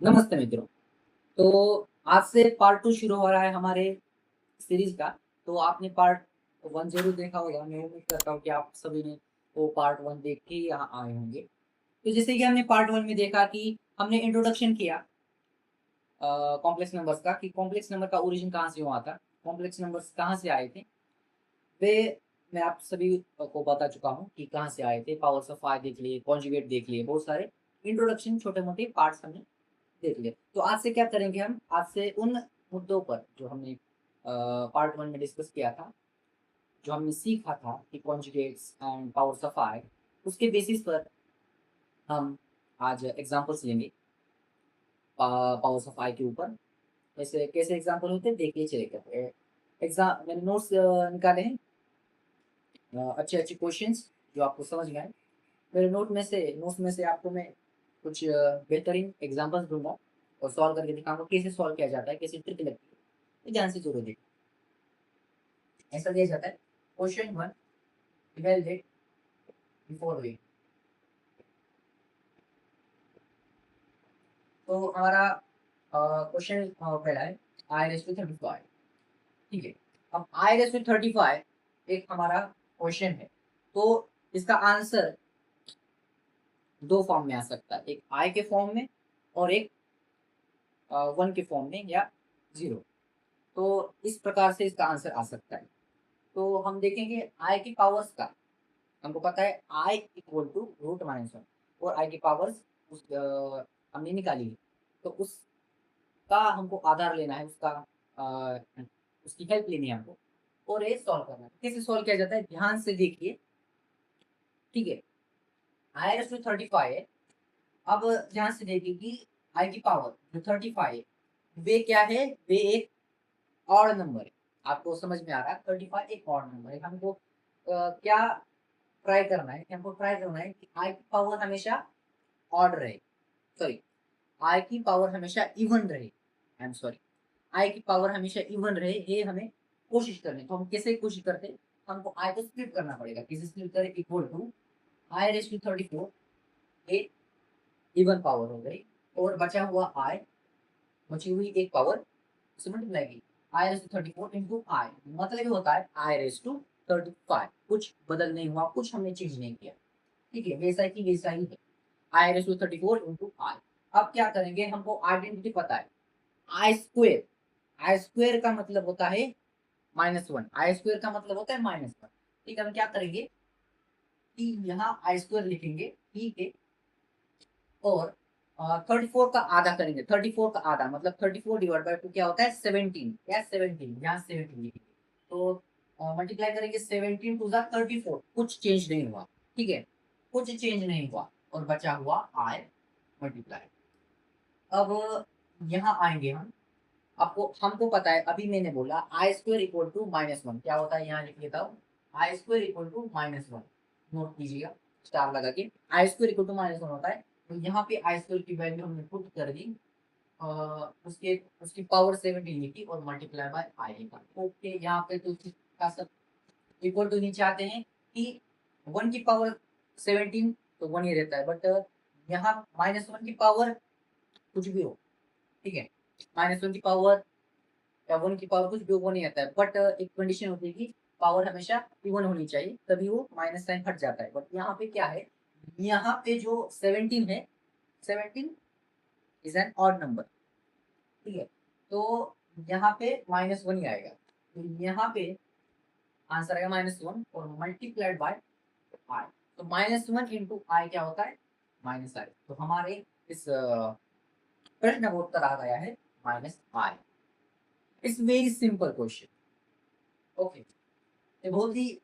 नमस्ते मित्रों। तो आज से पार्ट 2 शुरू हो रहा है हमारे सीरीज़ का। तो आपने पार्ट 1 ज़रूर देखा होगा। मैं उम्मीद करता हूँ कि आप सभी ने वो पार्ट 1 देख के यहाँ आए होंगे। तो जैसे कि हमने पार्ट 1 में देखा कि हमने इंट्रोडक्शन किया कॉम्प्लेक्स नंबर्स का कि कॉम्प्लेक्स नंबर का ओरिजिन कहाँ से हुआ था, कॉम्प्लेक्स नंबर्स कहाँ से आए थे। वे मैं आप सभी को बता चुका हूँ कि कहाँ से आए थे। पावर्स ऑफ 5 देख लिए, कॉन्जुगेट देख लिए, बहुत सारे इंट्रोडक्शन छोटे-मोटे पार्ट्स हमने देख लिया। तो आज से क्या करेंगे हम, आज से उन मुद्दों पर जो हमने पार्ट 1 में डिस्कस किया था, जो हमने सीखा था कि कॉन्जुगेट्स एंड पावर्स ऑफ आई, उसके बेसिस पर हम आज एग्ज़ाम्पल्स लेंगे पावर्स ऑफ आई के ऊपर। ऐसे कैसे एग्ज़ाम्पल होते हैं देखिए चलिए। मैंने नोट्स निकाले हैं, अच्छे-अच्छे क्वेश्चंस जो आपको समझ में आए। मेरे नोट्स में से आपको मैं कुछ बेहतरीन एग्ज़ाम्पल्स दूँगा और सॉल्व करके दिखाऊँगा कैसे सॉल्व किया जाता है, कैसे ट्रिक लगती है। तो ध्यान से ज़रूर देखिए। ऐसा दिया जाता है क्वेश्चन 1 इवैल्यूएट बिफोर वेट। तो हमारा क्वेश्चन पहला है आई रेज़ टू 35। ठीक है। अब आई रेज़ टू 35 एक हमारा क्वेश्चन है। तो इसका आंसर 2 फॉर्म में आ सकता है। एक आई के फॉर्म में और एक 1 के फॉर्म में या 0। तो इस प्रकार से इसका आंसर आ सकता है। तो हम देखेंगे आई की पावर्स का। हमको पता है i equal to root minus one और आई की पावर्स हमने निकाली है। तो उसका हमको आधार लेना है, उसका उसकी हेल्प लेनी है हमको और ये सॉल्व करना है। कैसे सॉल्व किया जाता है ध्यान से देखिए। ठीक है। आई रेज़ टू 35 है। अब ध्यान से देखिए कि आई की पावर जो 35 है वे क्या है, वे एक ऑड नंबर है। आपको समझ में आ रहा है 35 एक ऑड नंबर है। हमको क्या ट्राई करना है कि आई की पावर हमेशा ऑड रहे, सॉरी आई की पावर हमेशा इवन रहे। आई एम सॉरी, आई की पावर हमेशा इवन रहे, ये हमें कोशिश करनी है। तो हम कैसे कोशिश करते हैं, हमको आई को स्प्लिट करना पड़ेगा। कैसे स्प्लिट करें, equal to i raise to 34 ये इवन पावर हो गई और बचा हुआ आई, बची हुई एक पावर से मल्टीप्लाई की। आई रेज़ टू 34 इंटू आई, मतलब ये होता है आई रेज़ टू 35। कुछ बदल नहीं हुआ, कुछ हमने चेंज नहीं किया। ठीक है, वैसा ही वैसा ही है। आई रेज़ टू 34 इंटू आई। अब क्या करेंगे, हमको आइडेंटिटी पता है आई स्क्वायर। आई स्क्वायर का मतलब होता है -1, आई स्क्वायर का मतलब होता है -1। ठीक है, हम क्या करेंगे कि यहाँ आई स्क्वायर लिखेंगे। ठीक है। और 34 का आधा करेंगे। 34 का आधा मतलब 34 डिवाइड बाय 2 क्या होता है 17 या 17, यहाँ 17 लिखेंगे। तो मल्टीप्लाई करेंगे 17 टू ज़ा 34, कुछ चेंज नहीं हुआ। ठीक है, कुछ चेंज नहीं हुआ और बचा हुआ आई मल्टीप्लाई। अब यहाँ आएंगे हम। आपको हमको पता है, अभी मैंने बोला आई स्क्वायर इक्वल टू -1 क्या होता है, यहाँ लिख लेता हूँ। आई स्क्वायर इक्वल टू -1 नोट कीजिएगा स्टार लगा के। आई स्क्वायर इक्वल टू -1 होता है। तो यहाँ पे आई स्क्वायर की वैल्यू हमने पुट कर दी। अ, उसके उसकी पावर 17 लिखी और मल्टीप्लाई बाय आई लिखा। ओके, यहाँ पे तो इसका सब इक्वल टू नीचे आते हैं कि 1 की पावर 17 तो 1 ही रहता है, बट यहाँ -1 की पावर कुछ भी हो। ठीक है, -1 की पावर या 1 की पावर कुछ भी वो नहीं आता है, बट एक कंडीशन होती है कि पावर हमेशा इवन होनी चाहिए, तभी वो माइनस साइन हट जाता है। बट यहाँ पे क्या है, यहाँ पे जो 17 है, 17 इज एन ऑड नंबर। ठीक है, तो यहाँ पे -1 ही आएगा। तो यहाँ पे आंसर आएगा -1 और मल्टीप्लाइड बाय आई। तो -1 इंटू आई क्या होता है, -i। तो हमारे इस प्रश्न का उत्तर आ गया है -i। It's very simple question. Okay, ये बहुत ही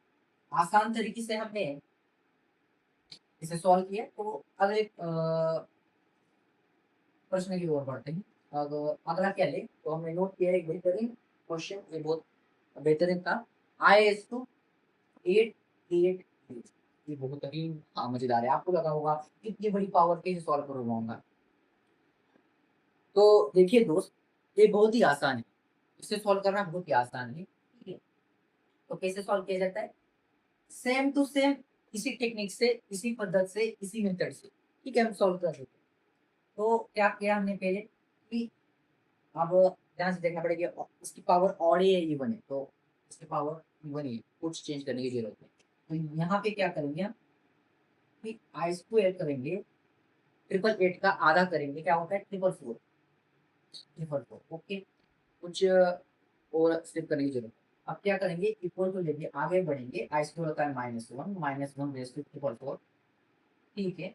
आसान तरीके से हमने इसे सॉल्व किया। तो अगले प्रश्न की ओर बढ़ते हैं। अब अगला क्या ले, तो हमने नोट किया एक बेहतरीन क्वेश्चन, ये बहुत बेहतरीन था। आई एस टू 8 ये बहुत ही मजेदार है। आपको लगा होगा इतनी बड़ी पावर कैसे सॉल्व करवाऊंगा। तो देखिए दोस्त, ये बहुत ही आसान है, इसे सॉल्व करना बहुत ही आसान है। ठीक है, तो कैसे सॉल्व किया जाता है, सेम टू सेम इसी टेक्निक से, इसी पद्धति से, इसी मेथड से। ठीक है, हम सॉल्व कर सकते हैं। तो क्या किया हमने पहले कि अब ध्यान से देखना पड़ेगा इसकी पावर ऑड है या इवन है, तो इसकी पावर इवन है, कुछ चेंज करने की जरूरत नहीं। तो यहाँ पे क्या करेंगे हम कि आई स्क्वायर करेंगे, ट्रिपल एट का आधा करेंगे, क्या होता है triple four, triple four. Okay, कुछ और स्टेप करने की जरूरत है। अब क्या करेंगे, इक्वल टू लेके आगे बढ़ेंगे, आई स्क्वायर होता है -1 रेज टू ट्रिपल फोर। ठीक है,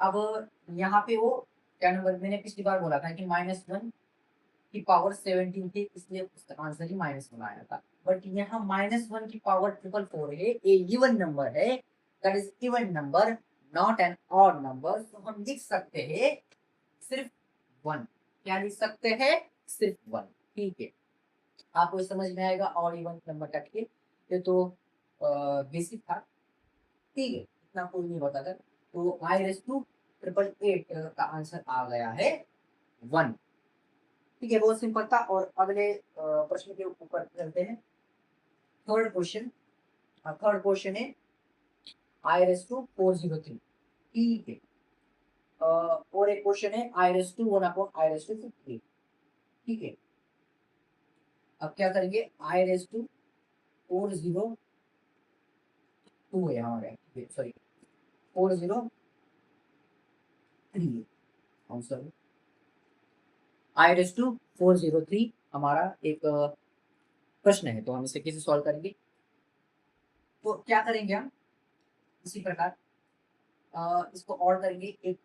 अब यहाँ पे वो क्या नंबर, मैंने पिछली बार बोला था कि -1 की पावर 17 थी, इसलिए उसका आंसर ही -1 आया था। बट यहाँ -1 की पावर ट्रिपल फोर है, ये इवन नंबर है, that is even number, not an odd number. तो हम लिख सकते हैं सिर्फ 1। क्या लिख सकते हैं, सिर्फ 1। ठीक है, आपको समझ में आएगा और इवन नंबर का। ठीक है, ये तो बेसिक था। ठीक है, इतना कोई नहीं बताता। तो आई रेस टू ट्रिपल एट का आंसर आ गया है 1। ठीक है, बहुत सिंपल था। और अगले प्रश्न के ऊपर चलते हैं। थर्ड क्वेश्चन, थर्ड क्वेश्चन है आई रेस टू 403। ठीक है, और एक क्वेश्चन है i raise to 1 upon i raise to 50। ठीक है, अब क्या करेंगे, आई रेस टू 402 है हमारे, sorry 403 answer, i raise to 403 हमारा एक प्रश्न है। तो हम इसे कैसे सॉल्व करेंगे, तो क्या करेंगे हम इसी प्रकार इसको और करेंगे, एक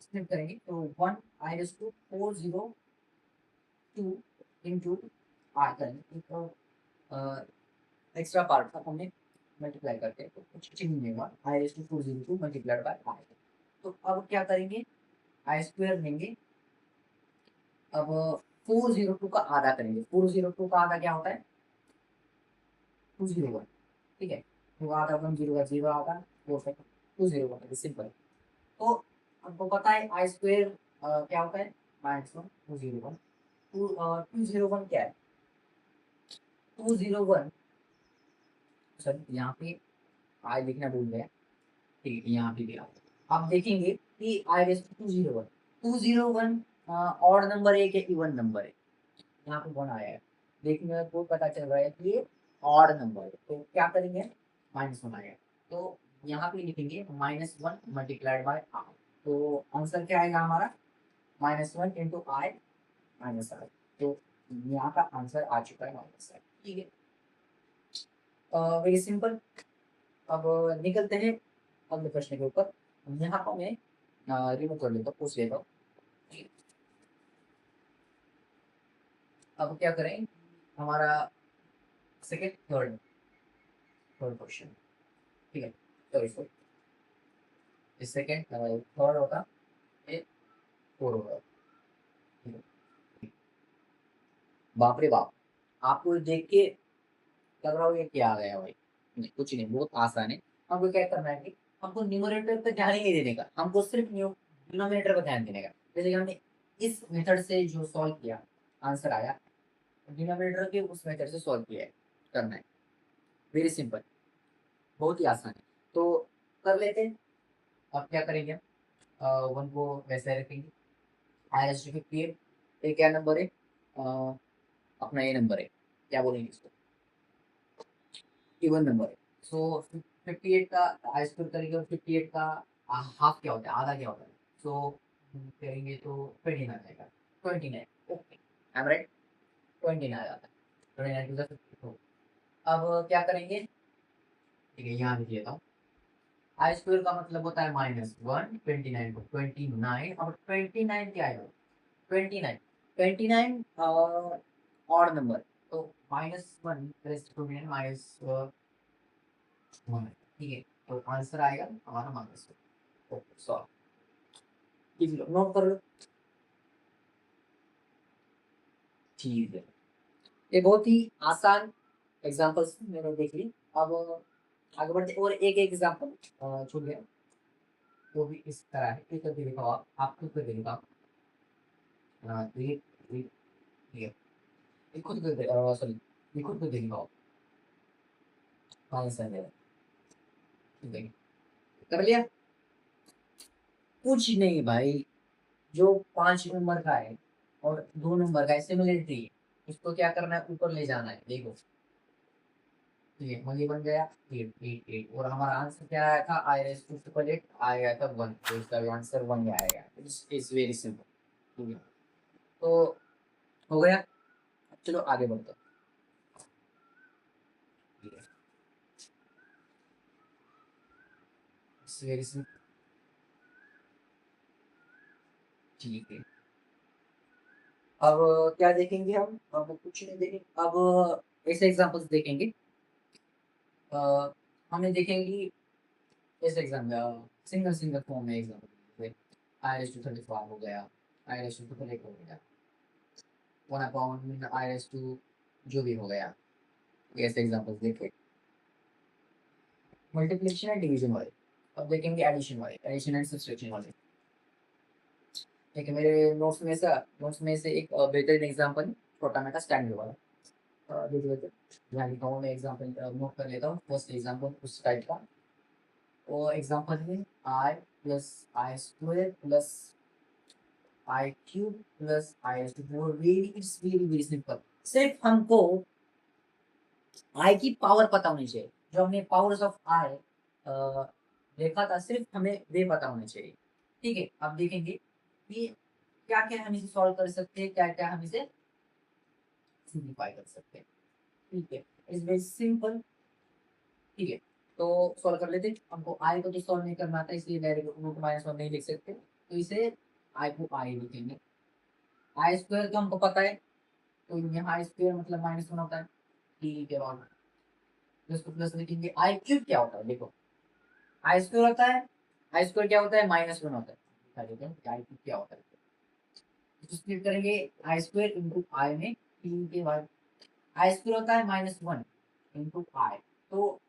स्प्लिट करेंगे। तो 1 आई रेस टू 402 इंटू आर करेंगे, एक एक्स्ट्रा पार्ट था, हमने मल्टीप्लाई करके तो कुछ चेंज नहीं होगा, आई रेस टू 402 मल्टीप्लाइड बाय आई। तो अब क्या करेंगे, आई स्क्वायर लेंगे, अब 402 का आधा करेंगे। 402 का आधा क्या होता है, 201। ठीक है, तो आधा 10 का 0 आधा 201, सिंपल। तो आपको पता है आई स्क्वायर क्या होता है, -1 201। 201 क्या है, 201, सर यहाँ पे आई लिखना भूल गया। ठीक है, यहाँ पे भी आप देखेंगे कि आई रेस टू 201, 201 ऑड नंबर है कि इवन नंबर है, यहाँ पे 1 आया है, देखने में को पता चल रहा है कि ये ऑड नंबर है। तो क्या करेंगे, -1 आया, तो यहाँ पे लिखेंगे -1 मल्टीप्लाइड बाय आर। तो आंसर क्या आएगा हमारा, -1 इंटू आई माइनस आर। तो यहाँ का आंसर आ चुका है -r। ठीक है, वेरी सिंपल। अब निकलते हैं अगले प्रश्न के ऊपर। यहाँ पर मैं रिमूव कर लेता हूँ, पूछ लेता हूँ। अब क्या करें, हमारा सेकेंड थर्ड थर्ड क्वेश्चन। ठीक है, तो इसको इस सेकेंड थर्ड होगा, ये फोर होगा। ठीक है। बाप रे बाप, आपको देख के लग रहा हो ये क्या आ गया भाई, नहीं कुछ नहीं, बहुत आसान है। हमको क्या करना है कि हमको न्यूमरेटर पे ध्यान ही नहीं देने का, हमको सिर्फ डिनोमिनेटर पर ध्यान देने का। जैसे कि हमने इस मेथड से जो सॉल्व किया, आंसर आया, डिनोमिनेटर के उस मेथड से सॉल्व किया है, करना है, वेरी सिंपल, बहुत ही आसान है। तो कर लेते हैं। अब क्या करेंगे, 1 को वैसे रखेंगे, आई एस 58, ये क्या नंबर है, अपना ये नंबर है, क्या बोलेंगे इसको, इवन नंबर है। सो 58 का आई स्क्वायर करेंगे, और 58 का हाफ क्या होता है, आधा क्या होता है, सो करेंगे तो 29 आ जाएगा, 29। ओके, आई एम राइट, 29 आ जाता है, 29 टू द 54। अब क्या करेंगे, ठीक है यहाँ लिख लेता हूँ, आई स्क्वायर का मतलब होता है -1, 29 को 29, और 29 क्या है, 29, 29 ऑड नंबर, तो -1 रेस्ट टू -1। ठीक है, तो आंसर आएगा हमारा -1। ओके, सॉल्व, नोट कर लो। ठीक है, ये बहुत ही आसान एग्जांपल्स मैंने देख ली। अब आगे बढ़ते, और एक एग्जांपल छूट गया, वो भी इस तरह है, क्लिक करके दिखाओ, आप खुद करके दिखाओ। तो ये खुद करके, सॉरी, ये खुद करके दिखाओ, आंसर है, ठीक है, कर लिया, कुछ नहीं भाई, जो 5 नंबर का है और 2 नंबर का है, सिमिलरिटी है, इसको क्या करना है, ऊपर ले जाना है। देखो ये ये बन गया 8 और हमारा आंसर क्या आया था, i raise to triple eight आया था 1, तो इसका आंसर 1 आएगा। It's very simple. ठीक है, तो हो गया। चलो आगे बढ़ते हैं। It's very simple. ठीक है, अब क्या देखेंगे हम, अब कुछ नहीं देखेंगे, अब ऐसे एग्जांपल्स देखेंगे। अ, हमें देखेंगे ऐसे एग्जाम सिंगल सिंगल फॉर्म में एग्जाम्पल, आई रेस टू 35 हो गया, i raise to triple eight हो गया, 1 अपॉन आई रेस टू जो भी हो गया। ऐसे एग्जांपल्स देखें। मल्टीप्लिकेशन एंड डिवीजन वाले। अब देखेंगे एडिशन वाले, एडिशन एंड सब्सट्रैक्शन वाले। ठीक है, मेरे नोट्स में से एक बेहतरीन एग्जांपल छोटा मोटा स्टैंडर्ड वाला। देख लेते हैं। यहाँ लिखा हुआ मैं एग्जांपल नोट कर लेता हूँ, फर्स्ट एग्जांपल उस टाइप का। वो एग्जांपल है i plus i square plus i cube plus i to four. Very very simple. सिर्फ हमको आई की पावर पता होनी चाहिए। जो हमने पावर्स ऑफ आई देखा था, सिर्फ हमें वे पता होने चाहिए। ठीक है, अब देखेंगे कि क्या क्या हम इसे सॉल्व कर सकते हैं, क्या क्या हम इसे सिंप्लीफाई कर सकते हैं। ठीक है, इट्स वेरी सिंपल। ठीक है, तो सॉल्व कर लेते हैं। हमको आई को तो सॉल्व नहीं करना आता, इसलिए डायरेक्ट रूट माइनस वन नहीं लिख सकते, तो इसे आई को आई लिखेंगे। आई स्क्वायर तो हमको पता है, तो यहाँ आई स्क्वायर मतलब -1 होता है। ठीक है, और प्लस को प्लस लिखेंगे। आई क्यूब क्या होता है, देखो आई स्क्वायर होता है, आई स्क्वायर क्या होता है, -1 होता है। दिखा देते हैं आई क्यूब क्या होता है। तो स्प्लिट करेंगे आई स्क्वायर इंटू आई में, तीन के बाद आई स्क्वायर होता है -1 इंटू आई। तो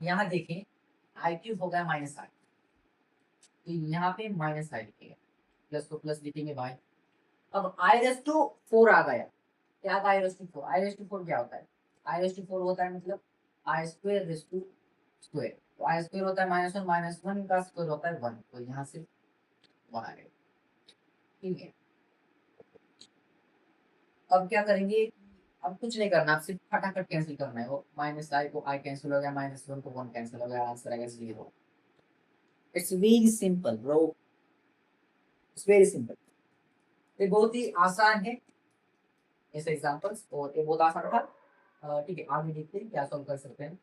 यहाँ देखें आई क्यूब हो गया -8, तो यहाँ पे -i लिखेंगे, प्लस को प्लस लिखेंगे भाई। अब आई रेस टू 4 आ गया। क्या था i raise to 4, i raise to 4 क्या होता है, आई रेस टू 4 होता है मतलब आई स्क्वायर रेस टू स्क्वायर। तो आई स्क्वायर होता है -1, -1 का स्क्वायर होता है 1, तो यहाँ से 1 आ गया। ठीक है, अब क्या करेंगे, अब कुछ नहीं करना, अब सिर्फ फटाफट कैंसिल करना है। वो -i को i कैंसिल हो गया, -1 को 1 कैंसिल हो गया, आंसर आएगा 0। It's very simple bro, it's very simple. ये बहुत ही आसान है ऐसे एग्जांपल्स, और ये बहुत आसान था। ठीक है, आगे देखते हैं क्या सॉल्व कर सकते हैं।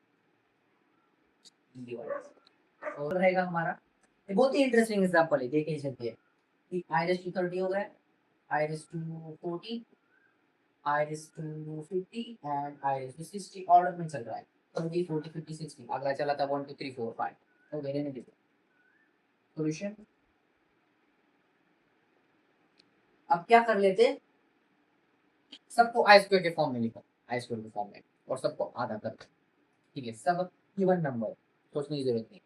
ये वाला और रहेगा हमारा, ये बहुत ही इंटरेस्टिंग एग्जांपल है, देख लीजिए कि आई रेस टू 30 हो गया, i raise to 40, i raise to 50 and i raise to 60 order में चल रहा है। 30 40 50 60, अगला चला था 1 2 3 4 5। तो वेरी नहीं दिखा सॉल्यूशन। अब क्या कर लेते, सबको आई स्क्वायर के फॉर्म में लिखो, आई स्क्वायर के फॉर्म में, और सबको आधा कर। ठीक है, सब इवन नंबर, सोचने की जरूरत नहीं।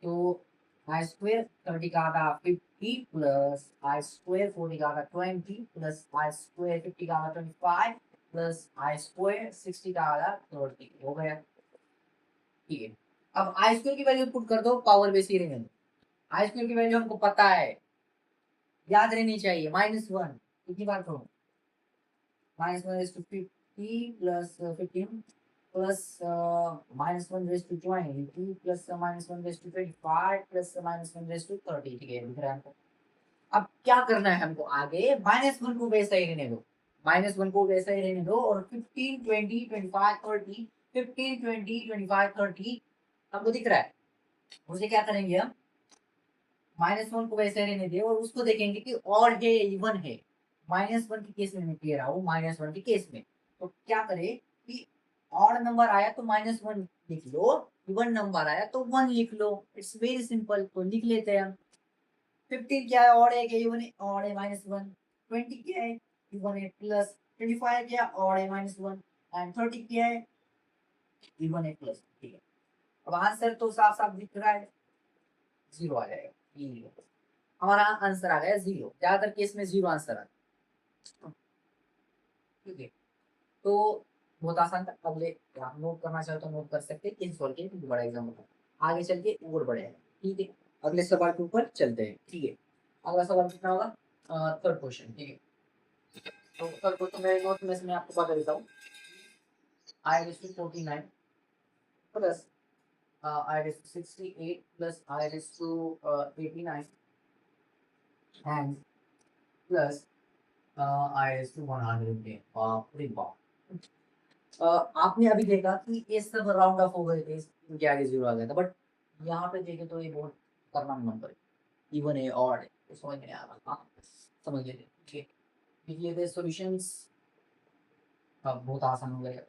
तो आई स्क्वायर 30 का आधा 50 प्लस आई स्क्वायर 40 का आधा 20 प्लस आई स्क्वायर 50 का आधा 25 प्लस आई स्क्वायर 60 का आधा 30 हो गया। ठीक है, अब आई स्क्वायर की वैल्यू पुट कर दो, पावर वैसी रहने दो। आई स्क्वायर की वैल्यू हमको पता है, याद रहनी चाहिए, -1। कितनी बार करूँ, -1 is to 50 plus 15 plus -1 raised to 20 plus -1 raised to 25 plus -1 raised to 30। ठीक है, दिख रहा है हमको। अब क्या करना है हमको आगे, -1 को वैसा ही रहने दो, -1 को वैसा ही रहने दो, और 15 20 25 30, 15 20 25 30 हमको दिख रहा है। उसे क्या करेंगे हम, -1 को वैसे रहने दे, और उसको देखेंगे कि और है इवन है। -1 के केस में मैं कह रहा हूँ, -1 के केस में तो क्या करे कि ऑड नंबर आया तो -1 लिख लो, इवन नंबर आया तो 1 लिख लो। इट्स वेरी सिंपल, तो लिख लेते हैं हम। 15 क्या है, ऑड है, क्या इवन है, ऑड है -1। 20 क्या है, इवन है, प्लस 25 क्या, ऑड है -1। एंड 30 क्या है, इवन है, प्लस। ठीक है, अब आंसर तो साफ साफ दिख रहा है, 0 आ जाएगा। ये हमारा आंसर आ गया 0। ज्यादातर केस में 0 आंसर आता है। ठीक है, तो बहुत आसान था। अगले आप नोट करना चाहो तो नोट कर सकते हैं, किस सॉल्व किए, बड़ा एग्जाम होता है। आगे चल के और बड़े हैं। ठीक है, अगले सवाल के ऊपर चलते हैं। ठीक है, अगला सवाल कितना होगा? थर्ड क्वेश्चन, ठीक है। तो थर्ड क्वेश्चन मेरे नोट में से मैं आपको बता देता हूँ। I raise to 49 plus i raise to 68 plus i raise to 89 and plus i raise to 110। अरे बाप! आपने अभी देखा कि ये सब राउंड ऑफ हो गए थे, इनके आगे जीरो आ गया था, बट यहाँ पे देखे तो ये बहुत खतरनाक नंबर है, इवन है ऑड है, तो समझ में नहीं आ रहा। हाँ, समझ लीजिए, ठीक है। ये थे सॉल्यूशंस, अब बहुत आसान हो गया।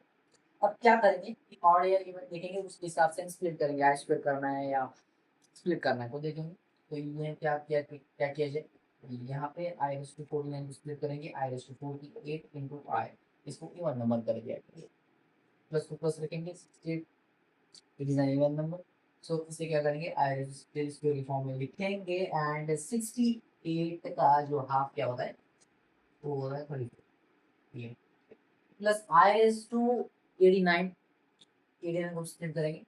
अब क्या करेंगे कि ऑड या इवन देखेंगे, उसके हिसाब से स्प्लिट करेंगे, आई स्प्लिट करना है या स्प्लिट करना है तो देखेंगे। तो ये क्या किया जाए, यहाँ पे आई रेस टू 49 को स्प्लिट करेंगे, आई रेस टू 48 इंटू आई, इसको इवन नंबर कर दिया, प्लस टू प्लस रखेंगे 68, it is an even number. So इसे क्या करेंगे, आई स्क्वायर की फॉर्म में लिखेंगे एंड 68 का जो हाफ क्या होता है वो होता है 34, प्लस आई रेस टू 89, 89 को स्प्लिट करेंगे,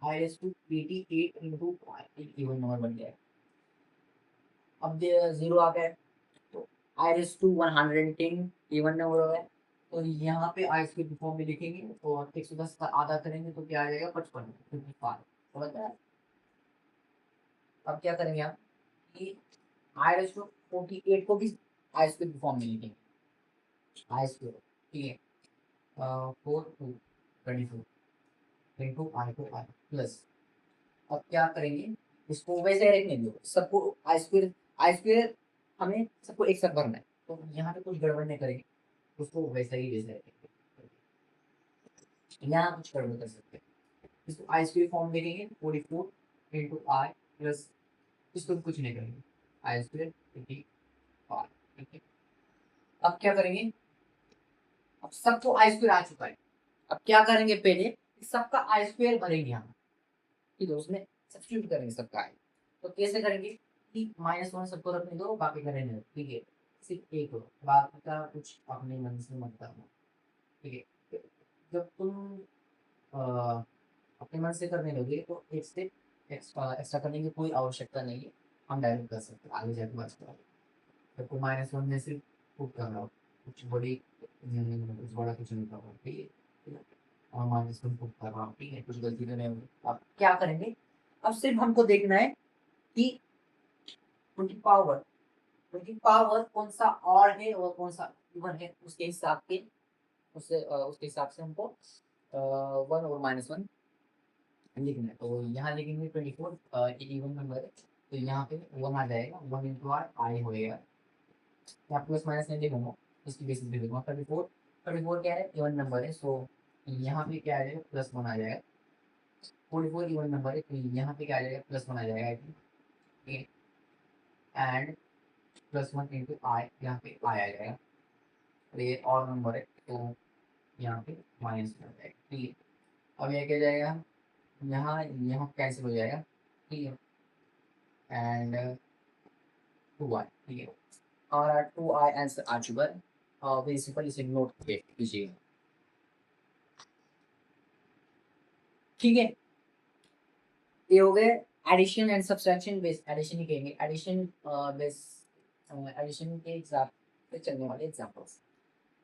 आई रेस टू 88 इंटू एक इवन नंबर बन गया। अब जीरो आ गया, तो आई रेस टू 110 इवन नंबर हो गया। तो यहाँ पे आई स्क्वायर की फॉर्म में लिखेंगे और 110 का आधा करेंगे तो क्या आ जाएगा, 55, 55। समझ में आया? अब क्या करेंगे आप कि आई रेस टू 48 को भी आई स्क्वायर की फॉर्म में लिखेंगे, आई स्क्वायर, ठीक है, 4 2 24 into i to i plus. अब क्या करेंगे, इसको वैसे रखने दो, सबको आई स्क्वायर हमें सबको एक साथ भरना है, तो यहाँ पे कुछ गड़बड़ नहीं करेंगे, उसको वैसा ही वैसे रखेंगे, यहाँ कुछ गड़बड़ कर सकते हैं। इसको आई स्क्वायर फॉर्म में लिखेंगे 44 इंटू आई प्लस, इसको कुछ नहीं करेंगे, आई स्क्वायर 55, ठीक है। अब क्या करेंगे, अब सबको आई स्क्वायर आ चुका है, अब क्या करेंगे, पहले सबका आई स्क्वायर भरेंगे यहाँ, ठीक है, उसमें सब्स्टिट्यूट करेंगे सबका आई। तो कैसे करेंगे कि -1 सबको रखने दो, बाकी का रहने दो, ठीक है, सिर्फ एक हो, बाकी का कुछ अपने मन से मत करना, ठीक है। जब तुम अपने मन से करने लोगे तो एक से एक्स्ट्रा करने की कोई आवश्यकता नहीं है, हम डायरेक्ट कर सकते हैं, आगे जाके बात करेंगे। जब को -1 में सिर्फ पुट कर रहा हो, कुछ बड़ी कुछ बड़ा कुछ नहीं कर रहा हूँ, ठीक है, और -1 पुट कर रहा हूँ, ठीक है, कुछ गलती तो नहीं होगी। अब क्या करेंगे, अब सिर्फ हमको देखना है कि उनकी पावर कौन सा ऑड है और कौन सा इवन है, उसके हिसाब से हमको 1 और -1 लिखना है। तो यहाँ लिखेंगे 24, एक इवन नंबर है, तो यहाँ पे 1 आ जाएगा, 1 इंटू आर आई होएगा, यहाँ प्लस माइनस नहीं लिखूंगा, इसकी बेसिस पे लिखूंगा 34 क्या है, इवन नंबर है, सो यहाँ पे क्या आ जाएगा, +1 आ जाएगा। 44 इवन नंबर है, तो यहाँ पे क्या आ जाएगा, +1 आ जाएगा, आई थिंक, एंड +1 इंटू आई, यहाँ पे आई आ जाएगा, तो ये और नंबर है, तो यहाँ पे -1 आ जाएगा, ठीक है। अब यह क्या जाएगा, यहाँ यहाँ कैंसिल हो जाएगा, ठीक है, एंड 2 आई, ठीक है, और 2 आई आंसर आ चुका है, और वेरी सिंपल, इसे नोट कीजिए, ठीक है। ये हो गए addition and subtraction based, addition ही कहेंगे, एडिशन बेस्ड, एडिशन के हिसाब से चलने वाले एग्जांपल्स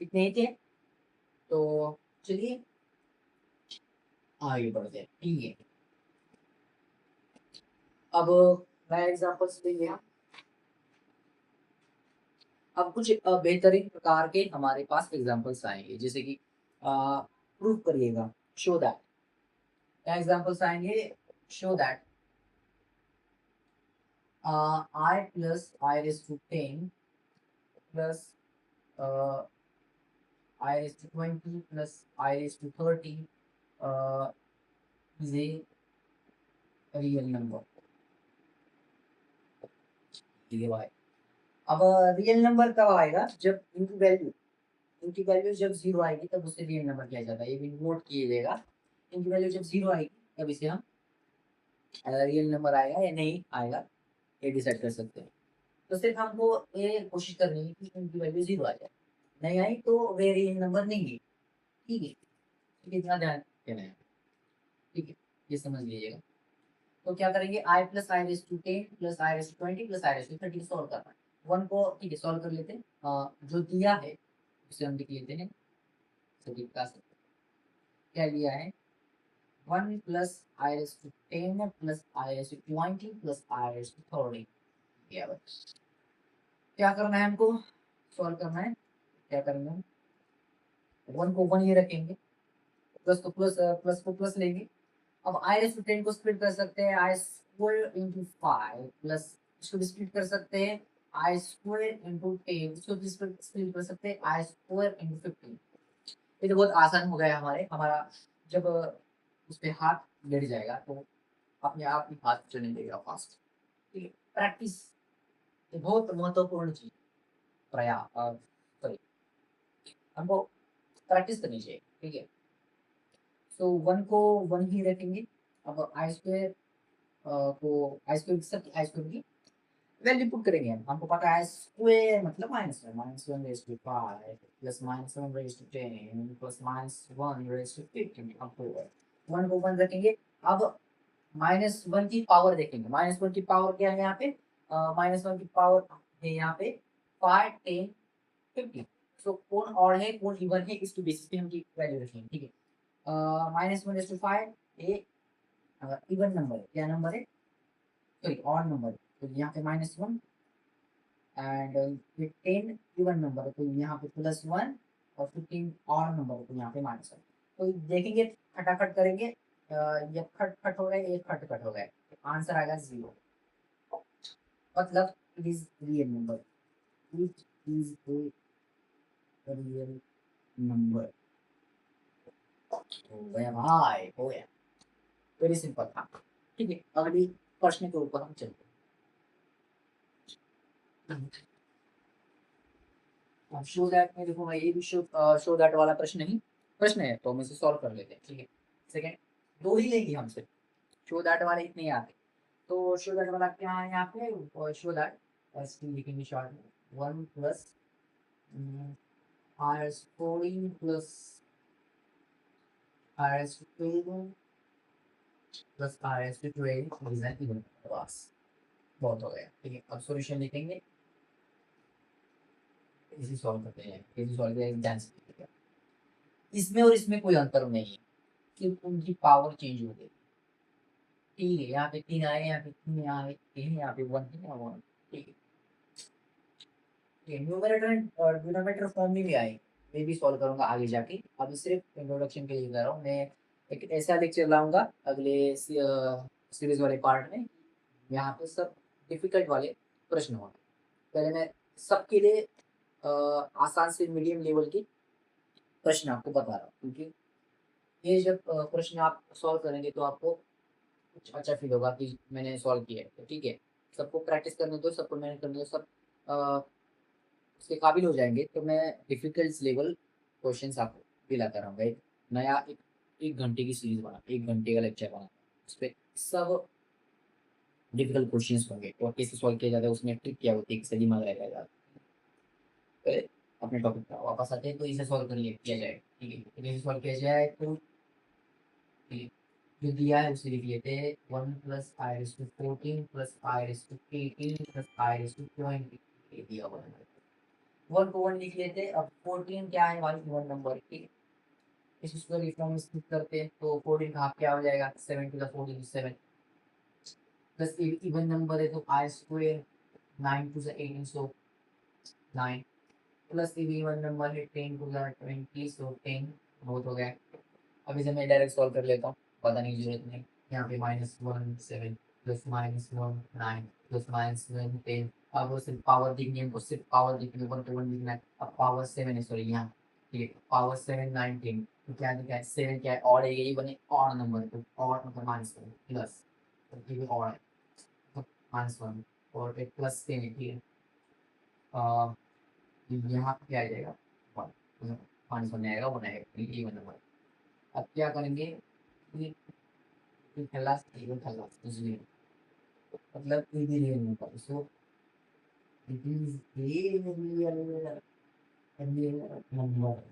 इतने ही थे। तो चलिए आगे बढ़ते हैं, ठीक है। अब नया एग्जांपल्स देंगे हम। अब कुछ बेहतरीन प्रकार के हमारे पास एग्जांपल्स आएंगे, जैसे कि प्रूव करिएगा, शो दैट, क्या एग्जांपल्स आएंगे, show that i plus i raise to 10 plus I raised to 20 plus I raised to 30 is a real number, ठीक है भाई। अब रियल नंबर कब आएगा, जब इनकी वैल्यू जब 0 आएगी तब उसे रियल नंबर किया जाता है, ये भी नोट कीजिएगा। इनकी वैल्यू जब 0 आएगी तब इसे हम रियल नंबर आएगा या नहीं आएगा ये डिसाइड कर सकते हैं। तो सिर्फ हमको ये कोशिश करनी है कि इनकी वैल्यू 0 आ जाए, नहीं आई तो वे रियल नंबर नहीं है, ठीक है, इतना ध्यान देना है, ठीक है, ये समझ लीजिएगा। तो क्या करेंगे, i plus i raise to 10 plus i raise to 20 plus i raise to 30 solve करना है। वन को ठीक है सॉल्व कर लेते हैं। जो दिया है उसे हम लिख लेते हैं सभी का। क्या लिया है, 1 plus i raise to 10 plus i raise to 20 plus i raise to 30 दिया है। क्या करना है हमको, सॉल्व करना है। क्या करना है, वन को वन ही रखेंगे, प्लस को प्लस, प्लस को प्लस लेंगे। अब आई रेस टू 10 को स्प्लिट कर सकते हैं आई स्क्वायर इंटू 5 प्लस, इसको भी स्प्लिट कर सकते हैं आई स्क्वायर इंटू 10, इसको भी स्प्लिट कर सकते हैं आई स्क्वायर इंटू 15। ये तो बहुत आसान हो गया हमारे, हमारा जब उस पर हाथ लेट जाएगा तो अपने आप ही हाथ चलने लगेगा फास्ट। ठीक है, प्रैक्टिस ये बहुत महत्वपूर्ण चीज, प्रयास सॉरी, हमको प्रैक्टिस करनी चाहिए। ठीक है, तो वन को वन ही रखेंगे। अब आई स्क्वायर को आई स्क्वायर सब आई स्क्वायर की वैल्यू पुट करेंगे हम, हमको पता है स्क्वायर मतलब minus one raise to 5 plus minus one raise to 10 plus minus one raise to 15। हमको वन को वन रखेंगे। अब माइनस वन की पावर देखेंगे, माइनस वन की पावर क्या है यहाँ पे, माइनस वन की पावर है यहाँ पे 5 10 15। सो कौन और है कौन इवन है, इसकी बेसिस पे हम की वैल्यू रखेंगे। ठीक है, माइनस वन रेज टू 5 ये इवन नंबर है, क्या नंबर है, सॉरी ऑड नंबर। तो यहाँ पे minus one and 10 even number है तो यहाँ पे प्लस वन, और 15 ऑड नंबर है तो यहाँ पे माइनस वन। तो देखेंगे खटाखट करेंगे, ये खट खट हो गए, ये खट खट हो गए, आंसर आएगा 0। मतलब it is real number, it is a real number. हो गया भाई, हो गया, वेरी सिंपल था। ठीक है, अगली प्रश्न के ऊपर हम चलते हैं। शो दैट में देखो भाई, ये भी शो दैट वाला प्रश्न नहीं, प्रश्न है तो हम इसे सॉल्व कर लेते हैं। ठीक है, सेकंड दो ही लेंगे हमसे, शो दैट वाले इतने ही आते। तो शो दैट वाला क्या है यहाँ पे, और शो दैट ऐसे लिखेंगे शॉर्ट में, one plus R S 14 plus R S 12 plus R S 12 is an even class. बहुत हो गया। ठीक है, अब सॉल्यूशन लिखेंगे, इसे सॉल्व करते हैं, इसे सॉल्व करेंगे डांस। इसमें और इसमें कोई अंतर नहीं है, सिर्फ उनकी पावर चेंज हो गई। ठीक है, यहाँ पे 3 आए, यहाँ पे 3, यहाँ पे 3, यहाँ पे 1 है, यहाँ 1। ठीक है, न्यूमरेटर और डिनोमिनेटर फॉर्म में भी आए, मैं भी सॉल्व करूंगा आगे जाके, अभी सिर्फ इंट्रोडक्शन के लिए कर रहा हूँ मैं। एक ऐसा लेक्चर लाऊंगा अगले सीरीज वाले पार्ट में, यहाँ पे सब डिफिकल्ट वाले प्रश्न होंगे। पहले मैं सबके लिए आसान से मीडियम लेवल के प्रश्न आपको बता रहा हूँ, क्योंकि ये जब प्रश्न आप सॉल्व करेंगे तो आपको कुछ अच्छा फील होगा कि मैंने सॉल्व किया है। तो ठीक है, सबको प्रैक्टिस करने दो, सबको मेहनत करने दो, सब उसके काबिल हो जाएंगे तो मैं डिफिकल्ट लेवल क्वेश्चंस आपको दिलाता रहूँगा। एक नया एक घंटे की सीरीज बना, एक घंटे का लेक्चर बना, उस पर सब डिफिकल्ट क्वेश्चंस होंगे और कैसे सॉल्व किया जाता है, उसमें ट्रिक क्या होती है, कैसे दिमाग लगाया जाता है। तो अपने टॉपिक पर वापस आते हैं, तो इसे सॉल्व कर लिया किया जाए। ठीक है, तो इसे सॉल्व किया जाए तो जो दिया है उसे लिख लेते हैं, 1 plus i raise to 14 plus i raise to 18 plus i raise to 20 ये दिया हुआ है। 1 को 1 लिख लेते हैं। अब 14 क्या है भाई, इवन नंबर। ठीक है, इस उसको रिफॉर्म स्प्लिट करते हैं तो 14 का हाफ क्या हो जाएगा, 7 प्लस 14 7 प्लस इवन नंबर है तो i square 9 to 18 so 9 plus even number है 10 टू 20 सो 10 बहुत हो गया। अब इसे मैं डायरेक्ट सॉल्व कर लेता हूँ, पता नहीं जरूरत नहीं। यहाँ पे minus one 7 plus minus one 9 plus minus one 10। अब वो सिर्फ पावर दिखनी है, हमको सिर्फ पावर दिखनी है, 1 to 1 दिखना है। अब पावर 7 है, सॉरी यहाँ, ठीक है, पावर 7 19 तो क्या दिखा है, 7 क्या है, ऑड है, यही बने ऑड नंबर, तो ऑड मतलब माइनस वन प्लस, तो ये ऑड है तो माइनस वन, और एक प्लस 10 है। ठीक है, यहाँ पे क्या आ जाएगा, माइनस वन आएगा, वन आएगा, ये नंबर। अब क्या करेंगे, ये खल्लास इवन खल्लास इसलिए मतलब ये भी real number, so it is real number,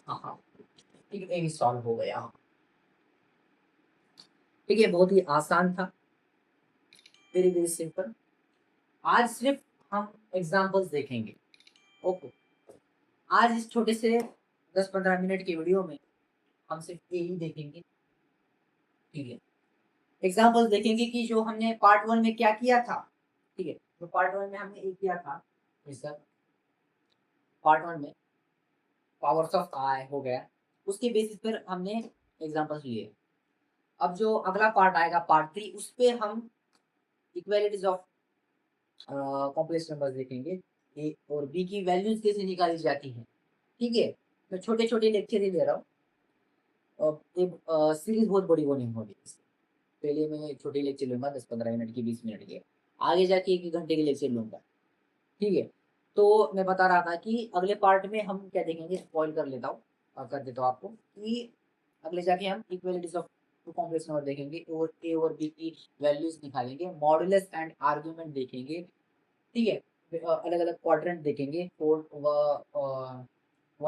हाँ, ठीक है, ये सॉल्व हो गया। ठीक है, बहुत ही आसान था, वेरी वेरी सिंपल। आज सिर्फ हम एग्जांपल्स देखेंगे। ओके, आज इस छोटे से 10-15 मिनट की वीडियो में हम सिर्फ यही देखेंगे। ठीक है, एग्जांपल्स देखेंगे कि जो हमने पार्ट वन में क्या किया था। ठीक है, तो पार्ट वन में हमने ये किया था, सर पार्ट वन में पावर्स ऑफ आई हो गया, उसके बेसिस पर हमने एग्जांपल्स लिए। अब जो अगला पार्ट आएगा पार्ट थ्री, उस पे हम इक्वालिटीज ऑफ कॉम्प्लेक्स नंबर्स देखेंगे, ए और बी की वैल्यूज कैसे निकाली जाती हैं। ठीक है, मैं छोटे छोटे लेक्चर ही ले रहा हूँ, एक सीरीज बहुत बड़ी वो नहीं होगी। पहले मैं छोटे लेक्चर लूंगा 10-15 मिनट की, 20 मिनट के, आगे जाके 1 घंटे के लेक्चर लूंगा। ठीक है, तो मैं बता रहा था कि अगले पार्ट में हम क्या देखेंगे, स्पॉइल कर लेता हूँ, कर देता हूँ आपको कि अगले जाके हम equalities of two complex number देखेंगे और ए और बी की वैल्यूज निकालेंगे, मॉडुलस एंड आर्ग्यूमेंट देखेंगे। ठीक है, अलग अलग क्वाड्रेंट देखेंगे, 1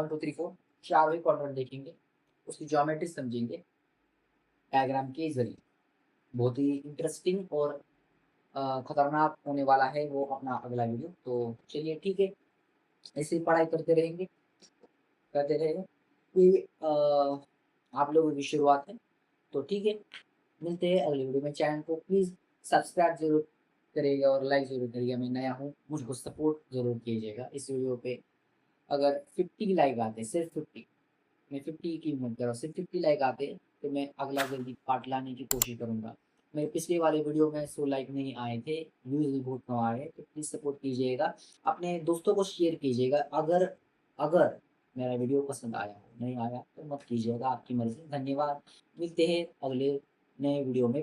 2 3 4 चार ही क्वाड्रेंट देखेंगे, उसकी ज्योमेट्री समझेंगे डायग्राम के जरिए। बहुत ही इंटरेस्टिंग और खतरनाक होने वाला है वो अपना अगला वीडियो। तो चलिए ठीक है, ऐसे ही पढ़ाई करते रहेंगे कि आप लोगों की शुरुआत है। तो ठीक है, मिलते हैं अगले वीडियो में। चैनल को प्लीज़ सब्सक्राइब जरूर करिएगा और लाइक जरूर करिएगा, मैं नया हूँ, मुझको सपोर्ट जरूर कीजिएगा। इस वीडियो पे अगर 50 लाइक आते, सिर्फ 50, मैं 50 की उम्मीद कर रहा हूँ, सिर्फ 50 लाइक आते तो मैं अगला जल्दी पार्ट लाने की कोशिश करूँगा। मेरे पिछले वाले वीडियो में 100 लाइक नहीं आए थे, व्यूज़ भी बहुत कम आए, तो प्लीज़ सपोर्ट कीजिएगा, अपने दोस्तों को शेयर कीजिएगा। अगर अगर मेरा वीडियो पसंद आया हो, नहीं आया तो मत कीजिएगा, आपकी मर्ज़ी। धन्यवाद, मिलते हैं अगले नए वीडियो में।